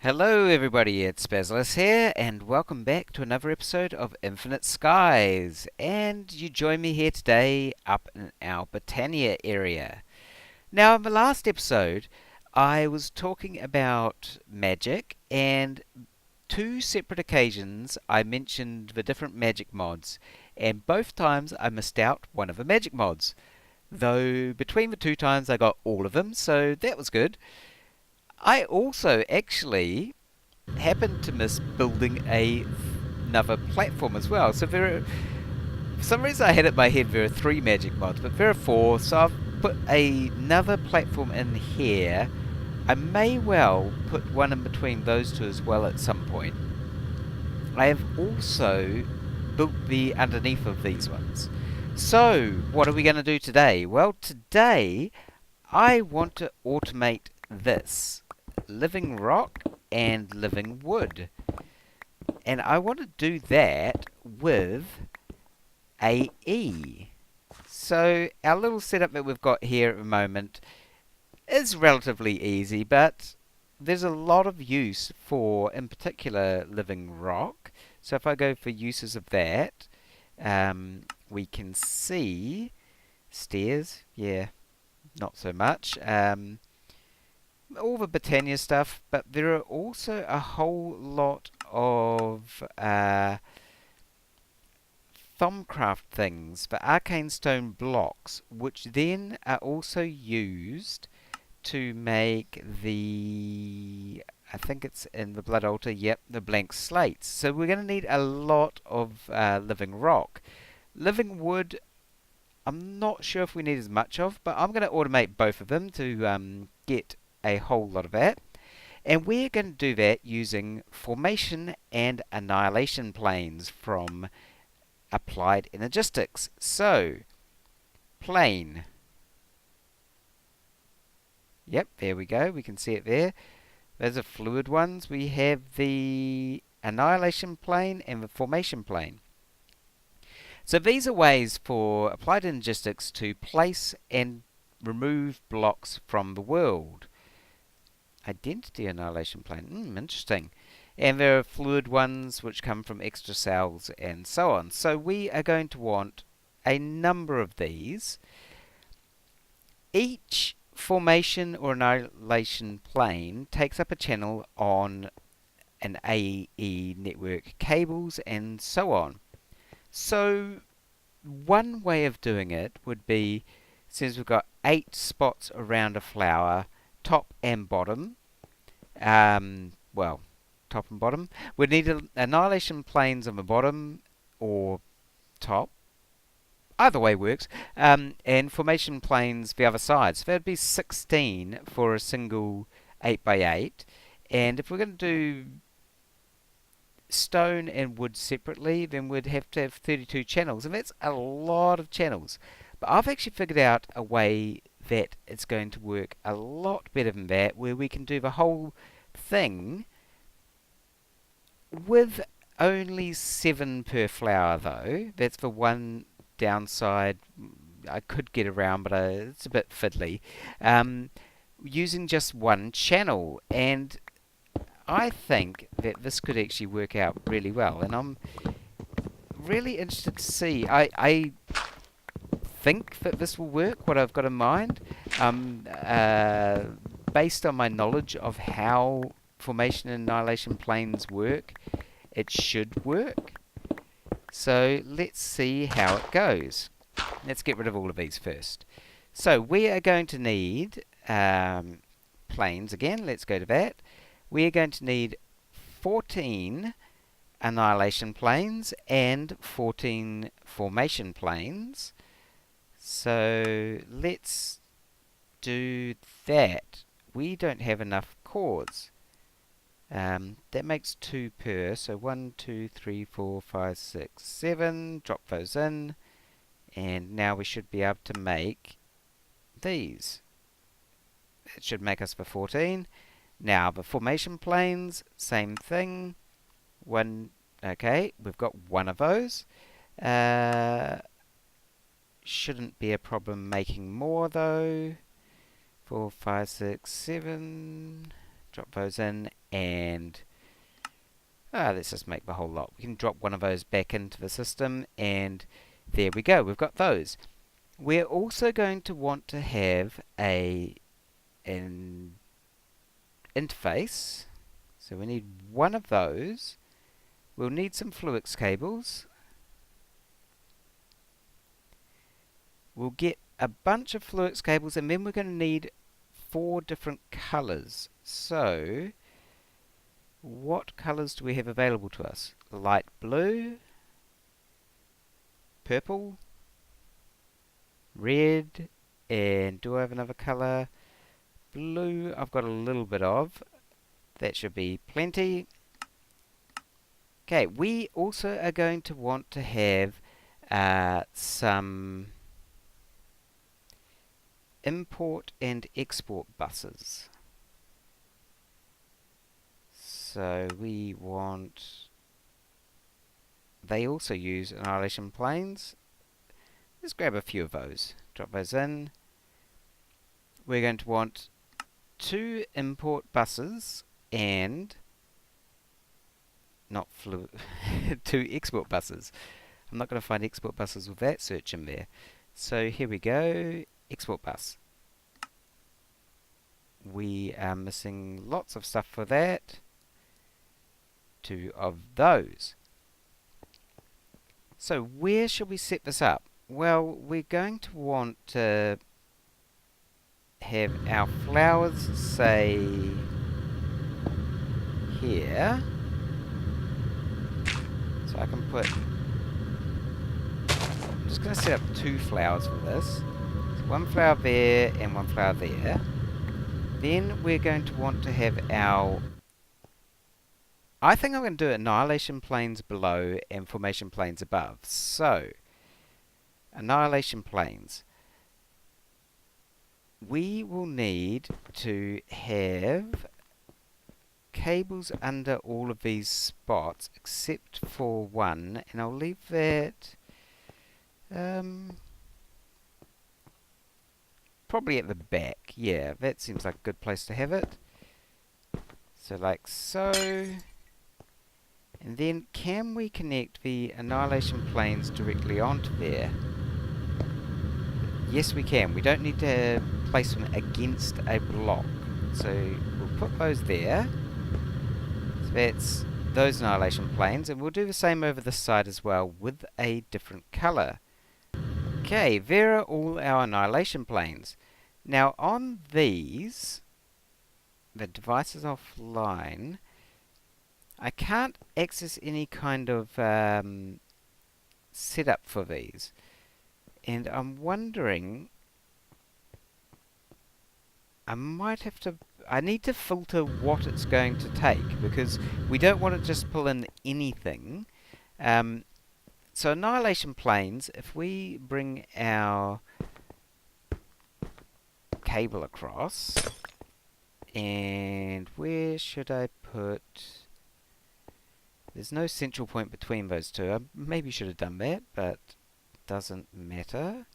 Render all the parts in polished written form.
Hello everybody, it's Basilisk here, and welcome back to another episode of Infinite Skies. And you join me here today up in our Britannia area. Now, in the last episode, I was talking about magic, and two separate occasions I mentioned the different magic mods, and both times I missed out one of the magic mods. Though between the two times I got all of them, so that was good. I also actually happened to miss building another platform as well. So for some reason I had it in my head there are three magic mods, but there are four. So I've put another platform in here. I may well put one in between those two as well at some point. I have also built the underneath of these ones. So what are we going to do today? Well, today I want to automate this living rock and living wood, and I want to do that with AE. So our little setup that we've got here at the moment is relatively easy, but there's a lot of use for, in particular, living rock. So if I go for uses of that, we can see stairs, yeah, not so much. All the Britannia stuff, but there are also a whole lot of Thumbcraft things, the arcane stone blocks, which then are also used to make I think it's in the Blood Altar, yep, the blank slates. So we're going to need a lot of living rock. Living wood, I'm not sure if we need as much of, but I'm going to automate both of them to get a whole lot of that. And we're going to do that using formation and annihilation planes from applied energistics. So, plane. Yep, there we go. We can see it there. Those are fluid ones. We have the annihilation plane and the formation plane. So these are ways for applied energistics to place and remove blocks from the world. Identity annihilation plane. Interesting. And there are fluid ones which come from extra cells and so on. So we are going to want a number of these. Each formation or annihilation plane takes up a channel on an AE network cables and so on. So one way of doing it would be, since we've got 8 spots around a flower, top and bottom, well, top and bottom, we'd need annihilation planes on the bottom or top. Either way works. And formation planes the other side. So that'd be 16 for a single 8x8. And if we're going to do stone and wood separately, then we'd have to have 32 channels. And that's a lot of channels. But I've actually figured out a way that it's going to work a lot better than that, where we can do the whole thing with only 7 per flower though. That's the one downside I could get around, but it's a bit fiddly. Using just one channel, and I think that this could actually work out really well, and I'm really interested to see. I think that this will work, what I've got in mind, based on my knowledge of how formation and annihilation planes work. It should work. So let's see how it goes. Let's get rid of all of these first. So we are going to need planes again. Let's go to that. We are going to need 14 annihilation planes and 14 formation planes. So let's do that. We don't have enough cores. That makes 2 per, so 1, 2, 3, 4, 5, 6, 7. Drop those in, and now we should be able to make these. It should make us for 14. Now the formation planes, same thing. Okay, we've got one of those. Shouldn't be a problem making more though. 4, 5, 6, 7. Drop those in, and let's just make the whole lot. We can drop one of those back into the system, and there we go. We've got those. We're also going to want to have an interface. So we need one of those. We'll need some fluix cables. We'll get a bunch of fluix cables, and then we're going to need 4 different colors. So what colors do we have available to us? Light blue, purple, red, and do I have another color? Blue, I've got a little bit of. That should be plenty. Okay, we also are going to want to have some import and export buses. So we want, they also use annihilation planes. Let's grab a few of those, drop those in. We're going to want 2 import buses and not 2 export buses. I'm not going to find export buses with that search in there. So here we go, export bus. We are missing lots of stuff for that. 2 of those. So where should we set this up? Well, we're going to want to have our flowers, say, here. So I can put, I'm just going to set up 2 flowers for this. So 1 flower there and 1 flower there. Then we're going to want to have our, I think I'm going to do annihilation planes below and formation planes above. So, annihilation planes. We will need to have cables under all of these spots except for one, and I'll leave that probably at the back. Yeah, that seems like a good place to have it. So like so. And then can we connect the annihilation planes directly onto there? Yes, we can. We don't need to place them against a block. So we'll put those there. So that's those annihilation planes, and we'll do the same over this side as well with a different color. Okay, there are all our annihilation planes. Now on these, the device is offline. I can't access any kind of setup for these. And I'm wondering, I might have to, I need to filter what it's going to take, because we don't want to just pull in anything. So annihilation planes, if we bring our cable across, and where should I put, there's no central point between those two. I maybe should have done that, but doesn't matter.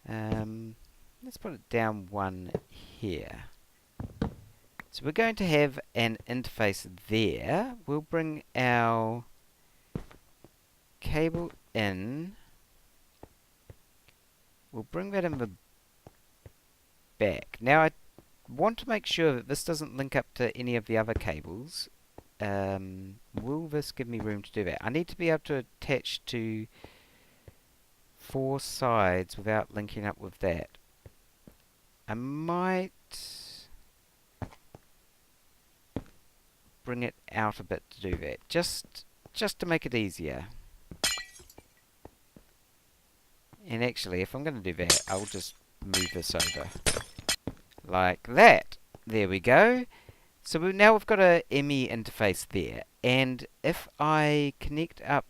Let's put it down 1 here. So we're going to have an interface there. We'll bring our cable in. We'll bring that in the back. Now I want to make sure that this doesn't link up to any of the other cables. Will this give me room to do that? I need to be able to attach to 4 sides without linking up with that. I might bring it out a bit to do that, just to make it easier. And actually, if I'm going to do that, I'll just move this over like that. There we go. So now we've got a ME interface there, and if I connect up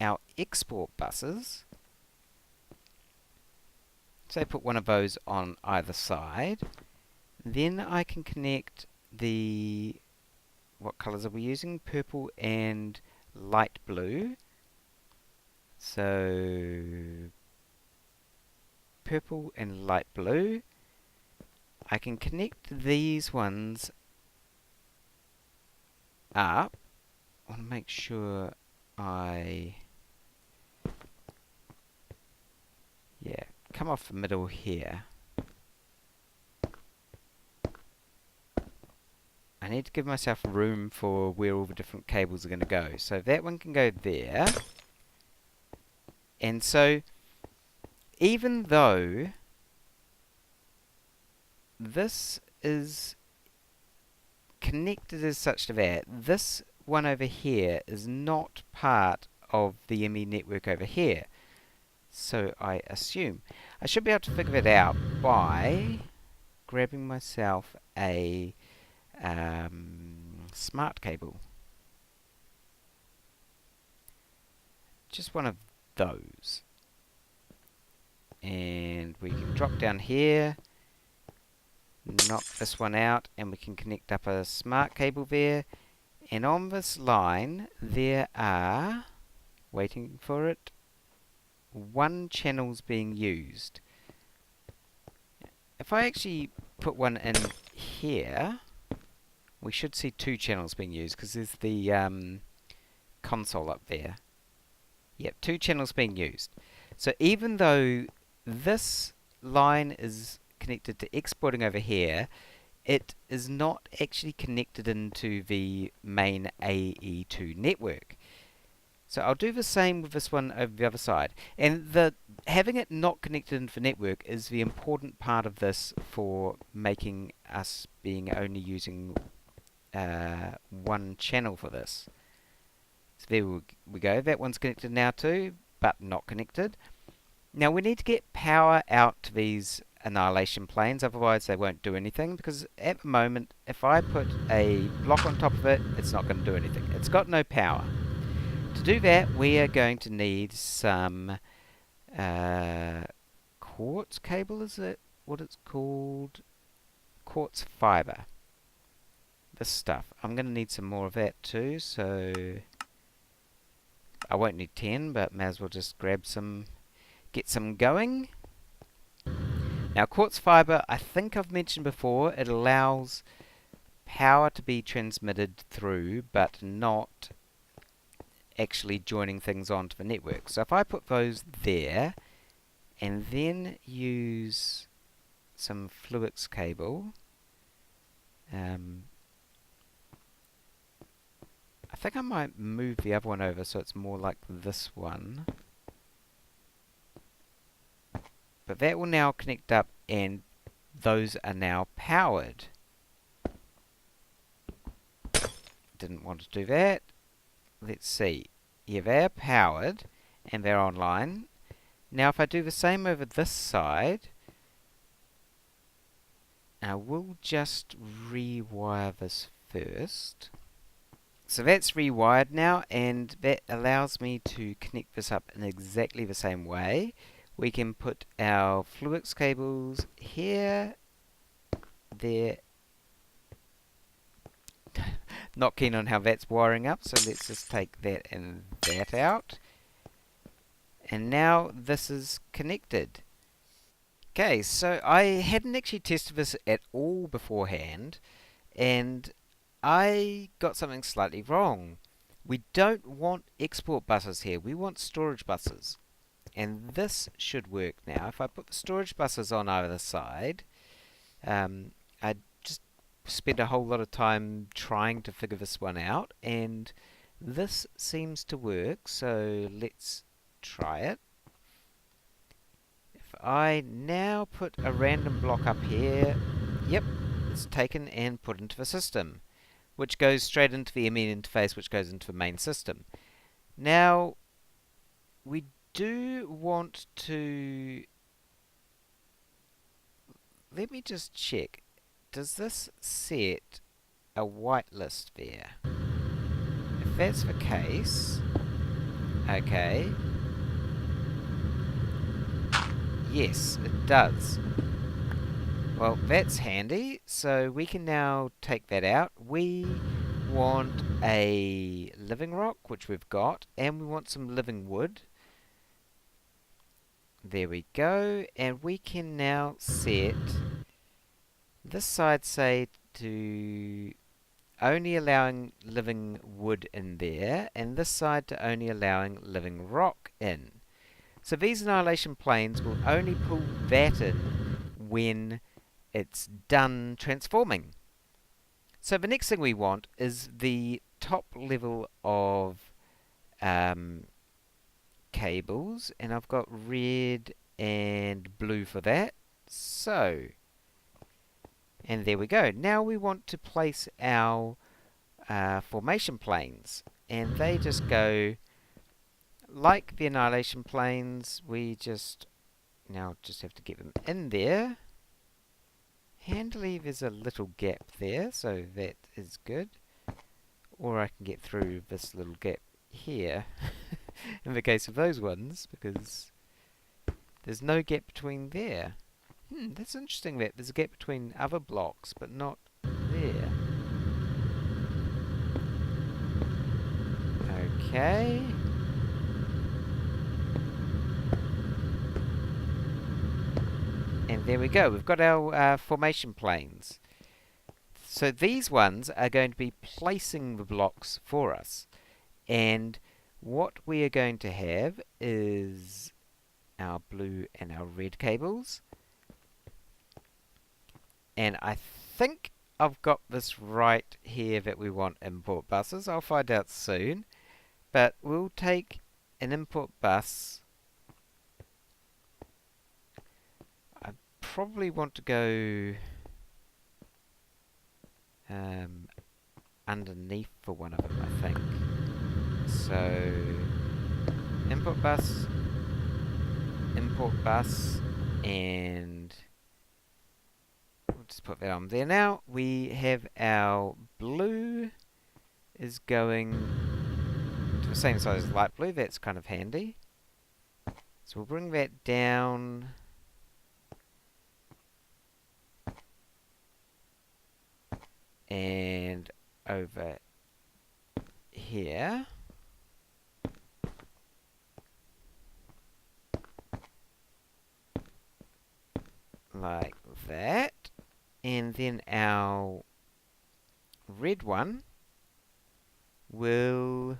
our export buses, say put one of those on either side, then I can connect the, what colors are we using? Purple and light blue. So purple and light blue. I can connect these ones up, I want to make sure come off the middle here. I need to give myself room for where all the different cables are going to go. So that one can go there. And so, even though this is connected as such to that, this one over here is not part of the ME network over here. So I assume I should be able to figure it out by grabbing myself a smart cable. Just one of those. And we can drop down here, knock this one out, and we can connect up a smart cable there. And on this line, there are, waiting for it, 1 channel's being used. If I actually put one in here, we should see 2 channels being used, because there's the console up there. Yep, 2 channels being used. So even though this line is connected to exporting over here, it is not actually connected into the main AE2 network. So I'll do the same with this one over the other side. And having it not connected into the network is the important part of this for making us being only using 1 channel for this. So there we go. That one's connected now too, but not connected. Now we need to get power out to these annihilation planes, otherwise they won't do anything, because at the moment, if I put a block on top of it, it's not going to do anything. It's got no power. To do that, we are going to need some quartz cable, is it what it's called? Quartz fiber. This stuff. I'm going to need some more of that too, so I won't need 10, but may as well just grab some, get some going. Now quartz fiber, I think I've mentioned before, it allows power to be transmitted through, but not actually joining things onto the network. So if I put those there, and then use some fluix cable, I think I might move the other one over so it's more like this one. But that will now connect up, and those are now powered. Didn't want to do that. Let's see. Yeah, they're powered, and they're online. Now if I do the same over this side, I will just rewire this first. So that's rewired now, and that allows me to connect this up in exactly the same way. We can put our fluix cables here, there. Not keen on how that's wiring up, so let's just take that and that out. And now this is connected. Okay, so I hadn't actually tested this at all beforehand, and I got something slightly wrong. We don't want export buses here, we want storage buses. And this should work now. If I put the storage buses on either side, I just spent a whole lot of time trying to figure this one out, and this seems to work, so let's try it. If I now put a random block up here, yep, it's taken and put into the system, which goes straight into the ME interface, which goes into the main system. Now, we do want to, let me just check, does this set a whitelist there? If that's the case, okay, yes, it does. Well, that's handy, so we can now take that out. We want a living rock, which we've got, and we want some living wood. There we go, and we can now set this side, say, to only allowing living wood in there, and this side to only allowing living rock in. So these annihilation planes will only pull that in when it's done transforming. So the next thing we want is the top level of cables, and I've got red and blue for that. So, and there we go. Now we want to place our formation planes, and they just go like the annihilation planes. We just now just have to get them in there. Handily, there's a little gap there, so that is good. Or I can get through this little gap here in the case of those ones, because there's no gap between there. That's interesting that there's a gap between other blocks, but not there. Okay. And there we go. We've got our formation planes. So these ones are going to be placing the blocks for us. And what we are going to have is our blue and our red cables. And I think I've got this right here that we want import buses. I'll find out soon. But we'll take an import bus. I probably want to go underneath for one of them, I think. So, import bus, and we'll just put that on there now. We have our blue is going to the same size as light blue. That's kind of handy. So we'll bring that down. And over here. Like that. And then our red one will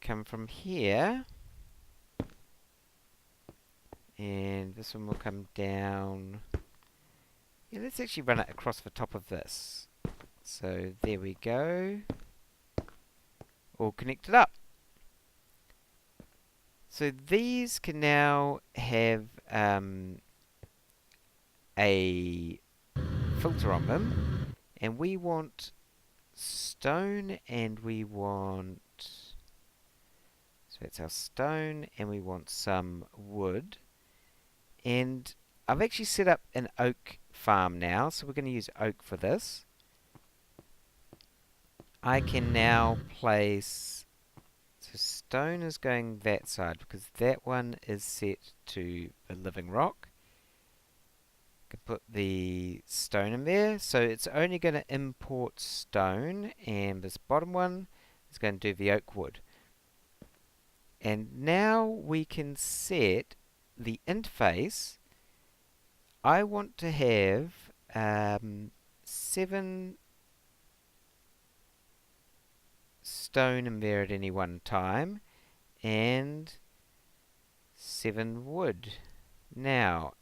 come from here. And this one will come down. Yeah, let's actually run it across the top of this. So there we go. All connected up. So these can now have a filter on them. And we want stone, and we want... So that's our stone, and we want some wood. And I've actually set up an oak farm now, so we're going to use oak for this. I can now place... So stone is going that side, because that one is set to a living rock. I can put the stone in there, so it's only going to import stone, and this bottom one is going to do the oak wood. And now we can set the interface. I want to have 7 stone in there at any one time, and 7 wood. Now,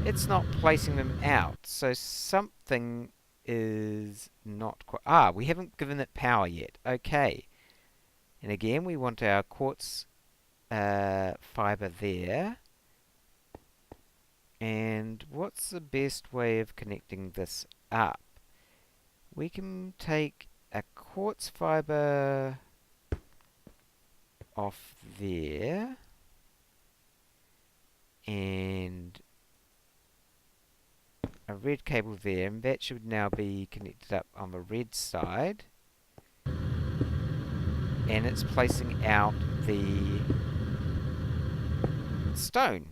it's not placing them out, so something is not quite... we haven't given it power yet. Okay. And again, we want our quartz fiber there. And what's the best way of connecting this up? We can take a quartz fiber off there and a red cable there, and that should now be connected up on the red side. And it's placing out the stone.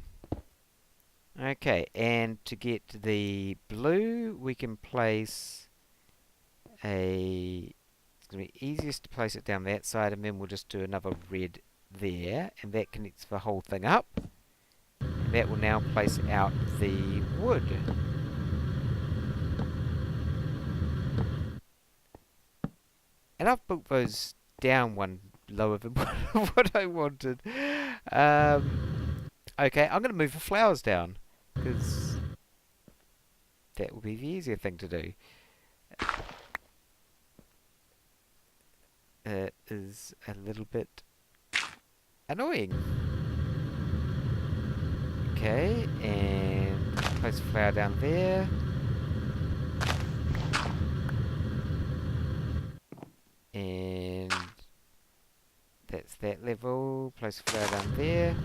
Okay, and to get the blue, we can place a... It's going to be easiest to place it down that side, and then we'll just do another red there, and that connects the whole thing up. And that will now place out the wood. And I've built those down one lower than what I wanted. Okay, I'm going to move the flowers down because that will be the easier thing to do. It is a little bit annoying. Okay, and place a flower down there. And that's that level. Place a flower down there.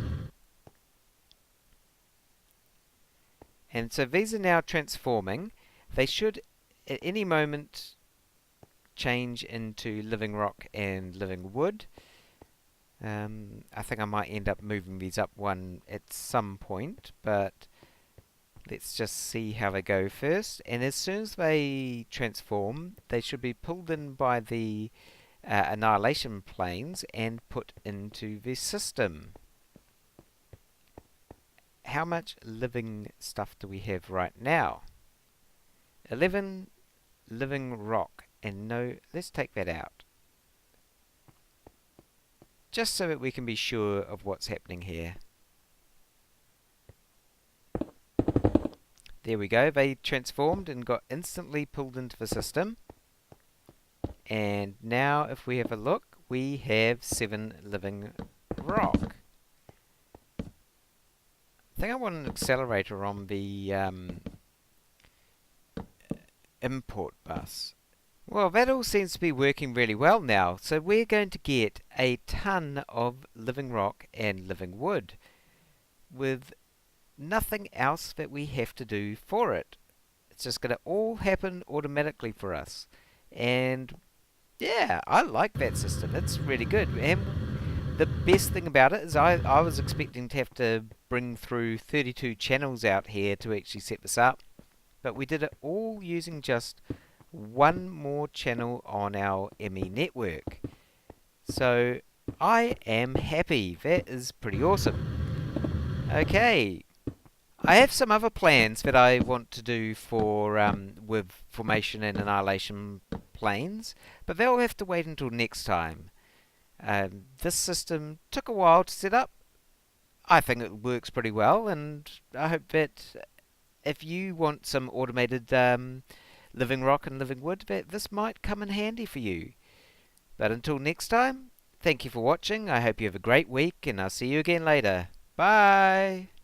And so these are now transforming. They should at any moment change into living rock and living wood. I think I might end up moving these up one at some point, but let's just see how they go first. And as soon as they transform, they should be pulled in by the annihilation planes and put into the system. How much living stuff do we have right now? 11 living rock. And no, let's take that out. Just so that we can be sure of what's happening here. There we go, they transformed and got instantly pulled into the system. And now if we have a look, we have 7 living rock. I think I want an accelerator on the import bus. Well, that all seems to be working really well now. So we're going to get a ton of living rock and living wood with nothing else that we have to do for it. It's just going to all happen automatically for us. And yeah, I like that system. It's really good. And the best thing about it is I was expecting to have to bring through 32 channels out here to actually set this up. But we did it all using just one more channel on our ME network. So I am happy. That is pretty awesome. Okay, I have some other plans that I want to do for with formation and annihilation planes, but they'll have to wait until next time. This system took a while to set up. I think it works pretty well, and I hope that if you want some automated living rock and living wood, that this might come in handy for you. But until next time, thank you for watching. I hope you have a great week, and I'll see you again later. Bye!